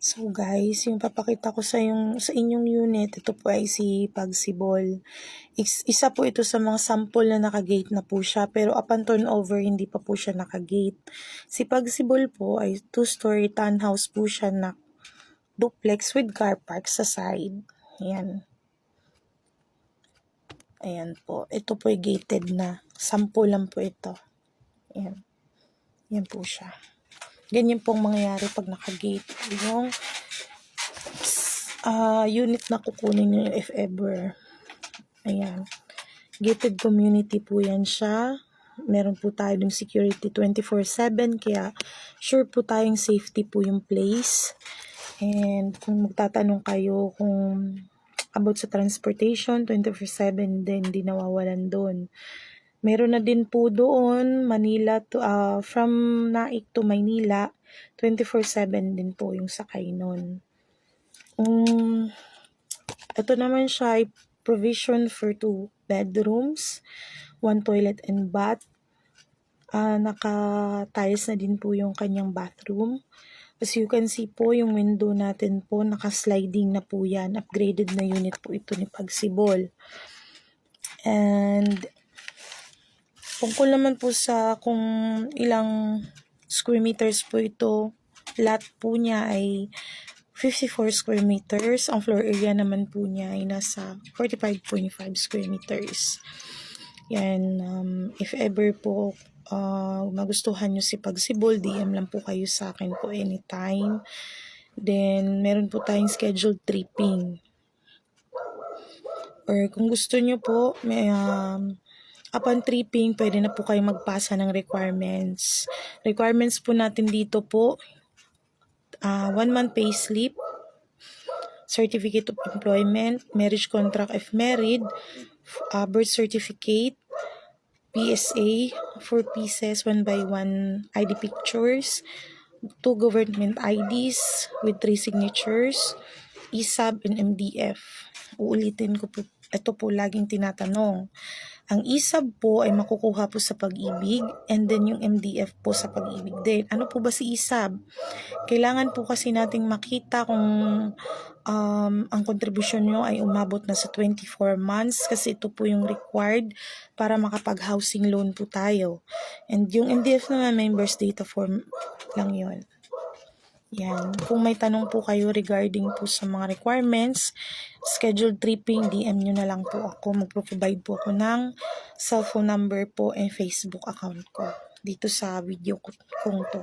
So guys, yung papakita ko sa inyong unit, ito po ay si Pagsibol. Isa po ito sa mga sample na naka-gate na po siya, pero upon turnover hindi pa po siya naka-gate. Si Pagsibol po ay 2-story townhouse po siya na duplex with car park sa side. Ayan. Ayan po. Ito po ay gated na. Sample lang po ito. Ayan. Ayan po siya. Ganyan pong mangyayari pag naka-gate yung unit na kukunin nyo if ever. Ayan. Gated community po yan siya. Meron po tayo ng security 24/7 kaya sure po tayong safety po yung place. And kung magtatanong kayo kung about sa transportation, 24/7 din, di nawawalan doon. Meron na din po doon, Manila to, from Naik to Maynila, 24/7 din po yung sakay nun. Ito naman siya ay provision for 2 bedrooms, 1 toilet and bath. Naka-tiles na din po yung kanyang bathroom. As you can see po, yung window natin po, naka-sliding na po yan. Upgraded na unit po ito ni Pagsibol. And tungkol naman po sa kung ilang square meters po ito, lot po niya ay 54 square meters. Ang floor area naman po niya ay nasa 45.5 square meters. Yan, if ever po magustuhan nyo si Pagsibol, DM lang po kayo sa akin po anytime. Then, meron po tayong scheduled tripping. Or kung gusto nyo po, may upon tripping, pwede na po kayo magpasa ng requirements. Requirements po natin dito po, 1 month pay slip, certificate of employment, marriage contract if married, birth certificate, PSA, 4 pieces, 1 by 1 ID pictures, 2 government IDs with 3 signatures, ESAB and MDF. Uulitin ko po, ito po laging tinatanong. Ang ESAB po ay makukuha po sa Pag-ibig, and then yung MDF po sa Pag-ibig din. Ano po ba si ESAB? Kailangan po kasi nating makita kung ang kontribusyon nyo ay umabot na sa 24 months kasi ito po yung required para makapag-housing loan po tayo. And yung MDF naman, members data form lang yon. Yan. Kung may tanong po kayo regarding po sa mga requirements, scheduled tripping, DM nyo na lang po ako. Magpo-provide po ako ng cellphone number po and Facebook account ko dito sa video kong to.